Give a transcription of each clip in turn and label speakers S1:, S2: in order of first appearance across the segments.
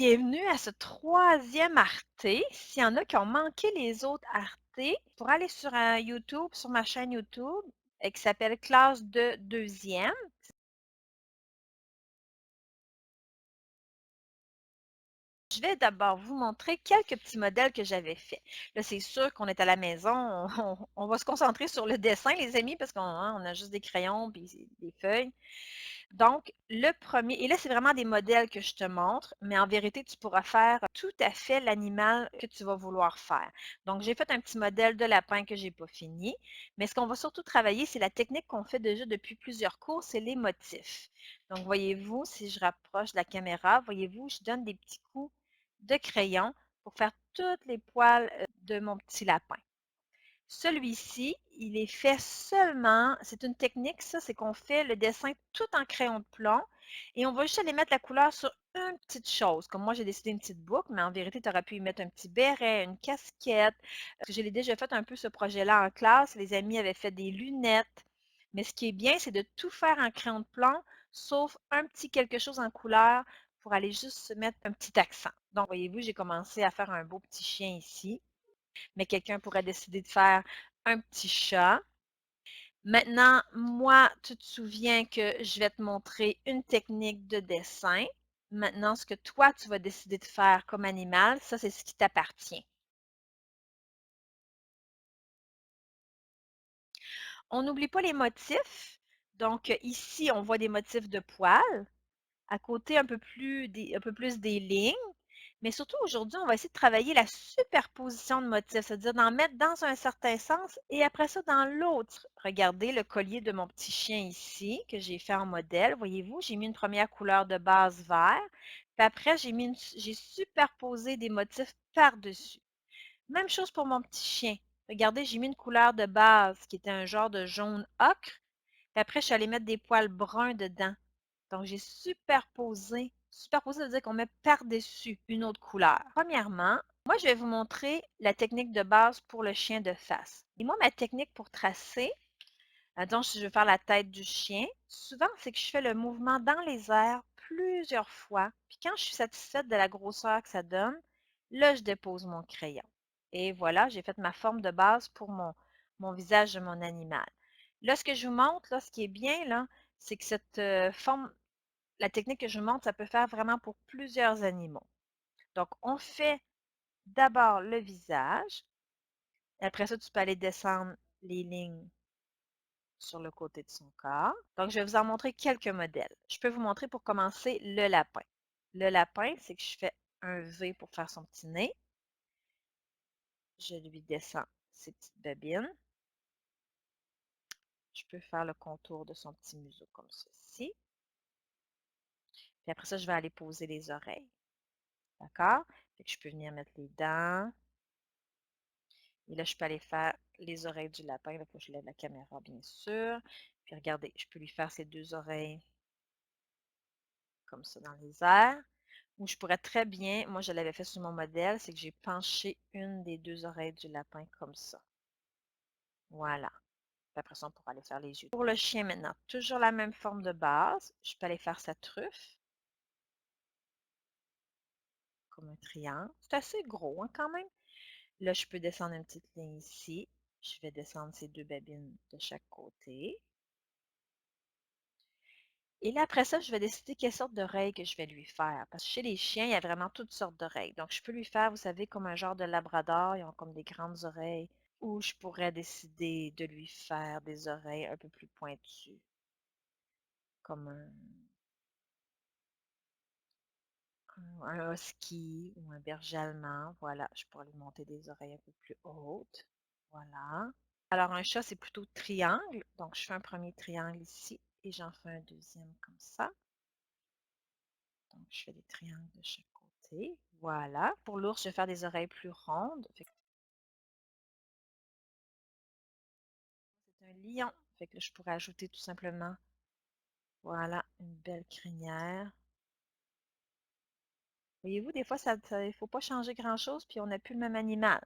S1: Bienvenue à ce troisième Arte. S'il y en a qui ont manqué les autres Arte, pour aller sur YouTube, sur ma chaîne YouTube, qui s'appelle Classe de deuxième. Je vais d'abord vous montrer quelques petits modèles que j'avais faits. Là, c'est sûr qu'on est à la maison, on va se concentrer sur le dessin, les amis, parce qu'on on a juste des crayons et des feuilles. Donc, le premier, et là, c'est vraiment des modèles que je te montre, mais en vérité, tu pourras faire tout à fait l'animal que tu vas vouloir faire. Donc, j'ai fait un petit modèle de lapin que je n'ai pas fini, mais ce qu'on va surtout travailler, c'est la technique qu'on fait déjà depuis plusieurs cours, c'est les motifs. Donc, voyez-vous, si je rapproche la caméra, voyez-vous, je donne des petits coups de crayon pour faire toutes les poils de mon petit lapin. Celui-ci, il est fait seulement, c'est une technique, ça, c'est qu'on fait le dessin tout en crayon de plomb et on va juste aller mettre la couleur sur une petite chose. Comme moi, j'ai décidé une petite boucle, mais en vérité, tu aurais pu y mettre un petit béret, une casquette. Parce que j'ai déjà fait un peu ce projet-là en classe. Les amis avaient fait des lunettes. Mais ce qui est bien, c'est de tout faire en crayon de plomb, sauf un petit quelque chose en couleur pour aller juste se mettre un petit accent. Donc, voyez-vous, j'ai commencé à faire un beau petit chien ici, mais quelqu'un pourrait décider de faire un petit chat. Maintenant, moi, tu te souviens que je vais te montrer une technique de dessin. Maintenant, ce que toi, tu vas décider de faire comme animal, ça, c'est ce qui t'appartient. On n'oublie pas les motifs. Donc, ici, on voit des motifs de poils. À côté, un peu plus des lignes. Mais surtout, aujourd'hui, on va essayer de travailler la superposition de motifs, c'est-à-dire d'en mettre dans un certain sens et après ça dans l'autre. Regardez le collier de mon petit chien ici, que j'ai fait en modèle. Voyez-vous, j'ai mis une première couleur de base vert, puis après, j'ai superposé des motifs par-dessus. Même chose pour mon petit chien. Regardez, j'ai mis une couleur de base qui était un genre de jaune ocre, puis après, je suis allée mettre des poils bruns dedans. Donc, j'ai superposé. Superposé, ça veut dire qu'on met par-dessus une autre couleur. Premièrement, moi, je vais vous montrer la technique de base pour le chien de face. Et moi, ma technique pour tracer, donc si je veux faire la tête du chien, souvent, c'est que je fais le mouvement dans les airs plusieurs fois. Puis quand je suis satisfaite de la grosseur que ça donne, là, je dépose mon crayon. Et voilà, j'ai fait ma forme de base pour mon visage de mon animal. Là, ce que je vous montre, là, ce qui est bien, là, c'est que cette forme la technique que je vous montre, ça peut faire vraiment pour plusieurs animaux. Donc, on fait d'abord le visage. Après ça, tu peux aller descendre les lignes sur le côté de son corps. Donc, je vais vous en montrer quelques modèles. Je peux vous montrer pour commencer le lapin. Le lapin, c'est que je fais un V pour faire son petit nez. Je lui descends ses petites babines. Je peux faire le contour de son petit museau comme ceci. Puis après ça, je vais aller poser les oreilles. D'accord? Je peux venir mettre les dents. Et là, je peux aller faire les oreilles du lapin. Il faut que je lève la caméra, bien sûr. Puis regardez, je peux lui faire ses deux oreilles comme ça dans les airs. Ou je pourrais très bien, moi je l'avais fait sur mon modèle, c'est que j'ai penché une des deux oreilles du lapin comme ça. Voilà. Puis après ça, on pourra aller faire les yeux. Pour le chien maintenant, toujours la même forme de base. Je peux aller faire sa truffe, comme un triangle. C'est assez gros hein, quand même. Là, je peux descendre une petite ligne ici. Je vais descendre ces deux babines de chaque côté. Et là, après ça, je vais décider quelle sorte d'oreille que je vais lui faire. Parce que chez les chiens, il y a vraiment toutes sortes d'oreilles. Donc, je peux lui faire, vous savez, comme un genre de labrador. Ils ont comme des grandes oreilles. Ou je pourrais décider de lui faire des oreilles un peu plus pointues. Comme un husky ou un berger allemand. Voilà, je pourrais lui monter des oreilles un peu plus hautes. Voilà. Alors, un chat, c'est plutôt triangle. Donc, je fais un premier triangle ici et j'en fais un deuxième comme ça. Donc, je fais des triangles de chaque côté. Voilà. Pour l'ours, je vais faire des oreilles plus rondes. C'est un lion. Fait que là, je pourrais ajouter tout simplement, voilà, une belle crinière. Voyez-vous, des fois, il ne faut pas changer grand-chose, puis on n'a plus le même animal.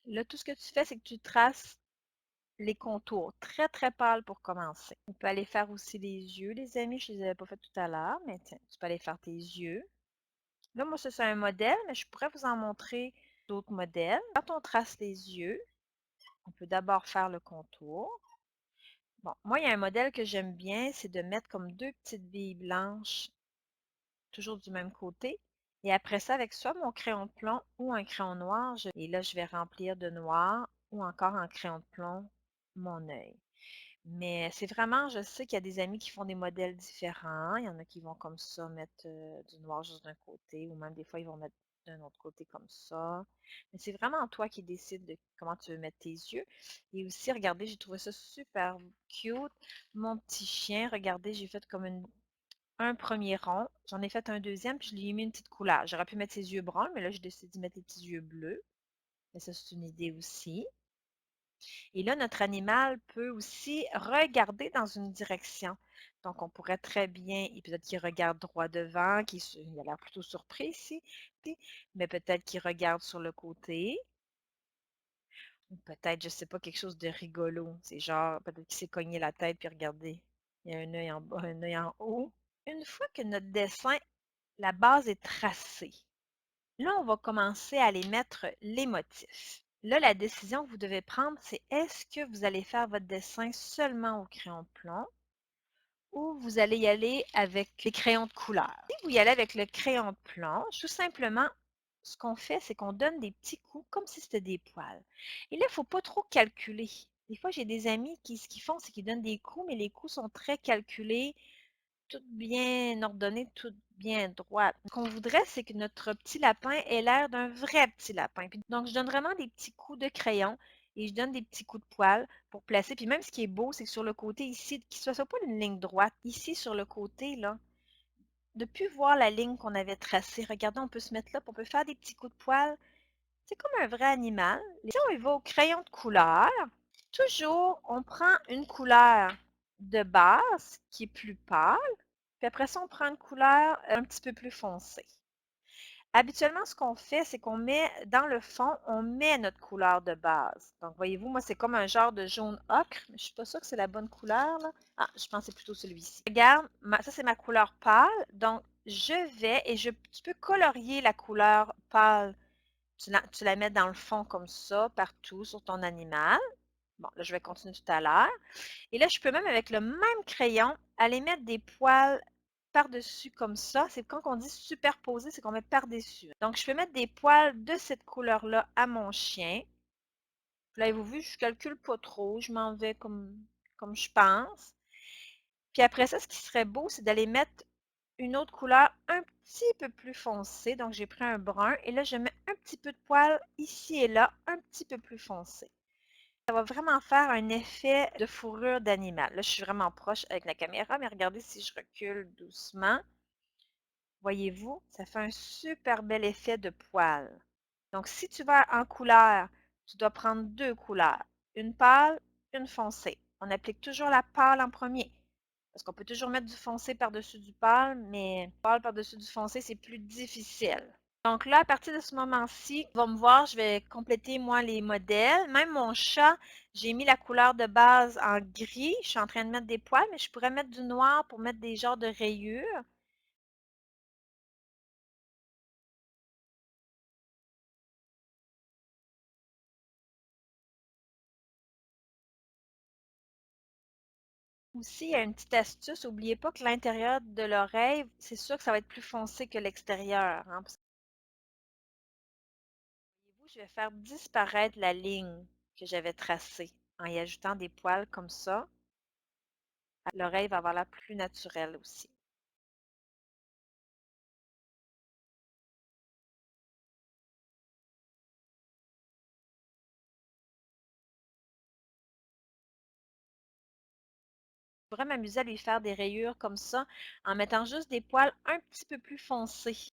S1: Là, tout ce que tu fais, c'est que tu traces les contours, très très pâles pour commencer. On peut aller faire aussi les yeux, les amis. Je ne les avais pas fait tout à l'heure, mais tiens, tu peux aller faire tes yeux. Là, moi, c'est un modèle, mais je pourrais vous en montrer d'autres modèles. Quand on trace les yeux, on peut d'abord faire le contour. Bon, moi, il y a un modèle que j'aime bien, c'est de mettre comme deux petites billes blanches, toujours du même côté. Et après ça, avec soit mon crayon de plomb ou un crayon noir, et là, je vais remplir de noir ou encore en crayon de plomb mon œil. Mais c'est vraiment, je sais qu'il y a des amis qui font des modèles différents. Il y en a qui vont comme ça mettre du noir juste d'un côté, ou même des fois ils vont mettre d'un autre côté comme ça. Mais c'est vraiment toi qui décides de comment tu veux mettre tes yeux. Et aussi, regardez, j'ai trouvé ça super cute. Mon petit chien, regardez, j'ai fait comme un premier rond. J'en ai fait un deuxième, puis je lui ai mis une petite couleur. J'aurais pu mettre ses yeux bruns, mais là, j'ai décidé de mettre des petits yeux bleus. Mais ça, c'est une idée aussi. Et là, notre animal peut aussi regarder dans une direction. Donc, on pourrait très bien, et peut-être qu'il regarde droit devant, il a l'air plutôt surpris ici, mais peut-être qu'il regarde sur le côté, ou peut-être, je ne sais pas, quelque chose de rigolo. C'est genre, peut-être qu'il s'est cogné la tête, puis regardez, il y a un œil en bas, un œil en haut. Une fois que notre dessin, la base est tracée, là, on va commencer à aller mettre les motifs. Là, la décision que vous devez prendre, c'est est-ce que vous allez faire votre dessin seulement au crayon de plomb ou vous allez y aller avec les crayons de couleur. Si vous y allez avec le crayon de plomb, tout simplement, ce qu'on fait, c'est qu'on donne des petits coups comme si c'était des poils. Et là, il ne faut pas trop calculer. Des fois, j'ai des amis qui, ce qu'ils font, c'est qu'ils donnent des coups, mais les coups sont très calculés, toutes bien ordonnées, toutes bien droites. Ce qu'on voudrait, c'est que notre petit lapin ait l'air d'un vrai petit lapin. Donc, je donne vraiment des petits coups de crayon et je donne des petits coups de poil pour placer. Puis même, ce qui est beau, c'est que sur le côté ici, qu'il ne soit pas une ligne droite. Ici, sur le côté, là, de plus voir la ligne qu'on avait tracée. Regardez, on peut se mettre là, puis on peut faire des petits coups de poil. C'est comme un vrai animal. Si on y va au crayon de couleur, toujours, on prend une couleur de base qui est plus pâle, puis après ça, on prend une couleur un petit peu plus foncée. Habituellement, ce qu'on fait, c'est qu'on met dans le fond, on met notre couleur de base. Donc, voyez-vous, moi, c'est comme un genre de jaune ocre, mais je ne suis pas sûre que c'est la bonne couleur, là. Ah, je pense que c'est plutôt celui-ci. Regarde, ça, c'est ma couleur pâle. Donc, je vais et tu peux colorier la couleur pâle. Tu la mets dans le fond comme ça, partout sur ton animal. Bon, là, je vais continuer tout à l'heure. Et là, je peux même, avec le même crayon, aller mettre des poils par-dessus comme ça. C'est quand on dit superposer, c'est qu'on met par-dessus. Donc, je peux mettre des poils de cette couleur-là à mon chien. Puis là, avez-vous vu, je ne calcule pas trop. Je m'en vais comme je pense. Puis après ça, ce qui serait beau, c'est d'aller mettre une autre couleur un petit peu plus foncée. Donc, j'ai pris un brun et là, je mets un petit peu de poil ici et là, un petit peu plus foncé. Ça va vraiment faire un effet de fourrure d'animal. Là, je suis vraiment proche avec la caméra, mais regardez si je recule doucement. Voyez-vous, ça fait un super bel effet de poil. Donc, si tu vas en couleur, tu dois prendre deux couleurs, une pâle, une foncée. On applique toujours la pâle en premier, parce qu'on peut toujours mettre du foncé par-dessus du pâle, mais pâle par-dessus du foncé, c'est plus difficile. Donc là, à partir de ce moment-ci, on va me voir, je vais compléter moi les modèles. Même mon chat, j'ai mis la couleur de base en gris. Je suis en train de mettre des poils, mais je pourrais mettre du noir pour mettre des genres de rayures. Aussi, il y a une petite astuce, n'oubliez pas que l'intérieur de l'oreille, c'est sûr que ça va être plus foncé que l'extérieur, hein, parce que, voyez-vous, je vais faire disparaître la ligne que j'avais tracée en y ajoutant des poils comme ça. L'oreille va avoir l'air plus naturelle aussi. Je pourrais m'amuser à lui faire des rayures comme ça en mettant juste des poils un petit peu plus foncés.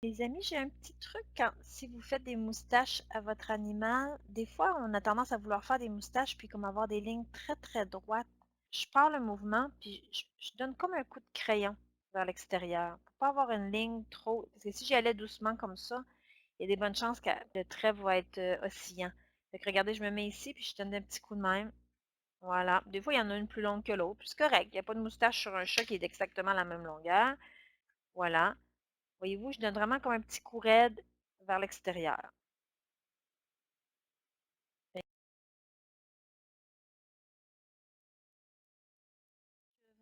S1: Les amis, j'ai un petit truc si vous faites des moustaches à votre animal, des fois on a tendance à vouloir faire des moustaches puis comme avoir des lignes très très droites. je pars le mouvement, puis je donne comme un coup de crayon vers l'extérieur pour pas avoir une ligne trop... Parce que si j'y allais doucement comme ça, il y a des bonnes chances que le trait va être oscillant. Fait que regardez, je me mets ici, puis je donne un petit coup de même. Voilà. Des fois, il y en a une plus longue que l'autre. Puis c'est correct. Il n'y a pas de moustache sur un chat qui est exactement la même longueur. Voilà. Voyez-vous, je donne vraiment comme un petit coup raide vers l'extérieur. Je vais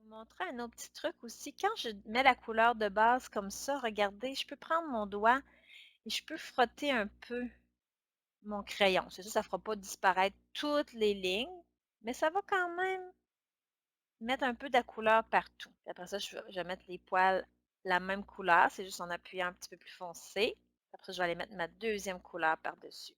S1: vous montrer un autre petit truc aussi. Quand je mets la couleur de base comme ça, regardez, je peux prendre mon doigt et je peux frotter un peu mon crayon. C'est sûr, ça ne fera pas disparaître toutes les lignes, mais ça va quand même mettre un peu de la couleur partout. Puis après ça, je vais mettre les poils la même couleur, c'est juste en appuyant un petit peu plus foncé. Après ça, je vais aller mettre ma deuxième couleur par-dessus.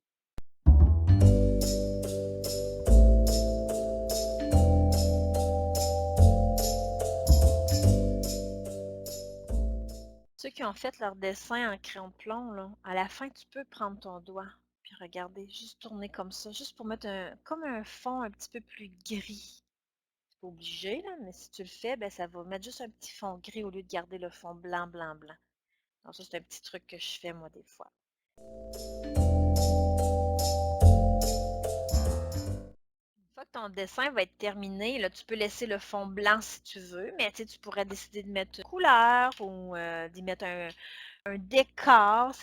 S1: Ceux qui ont fait leur dessin en crayon de plomb, là, à la fin, tu peux prendre ton doigt puis regarder, juste tourner comme ça, juste pour mettre comme un fond un petit peu plus gris. C'est pas obligé, là, mais si tu le fais, ben, ça va mettre juste un petit fond gris au lieu de garder le fond blanc, blanc, blanc. Donc ça, c'est un petit truc que je fais, moi, des fois. Une fois que ton dessin va être terminé, là, tu peux laisser le fond blanc si tu veux, mais tu pourrais décider de mettre une couleur ou d'y mettre un décor.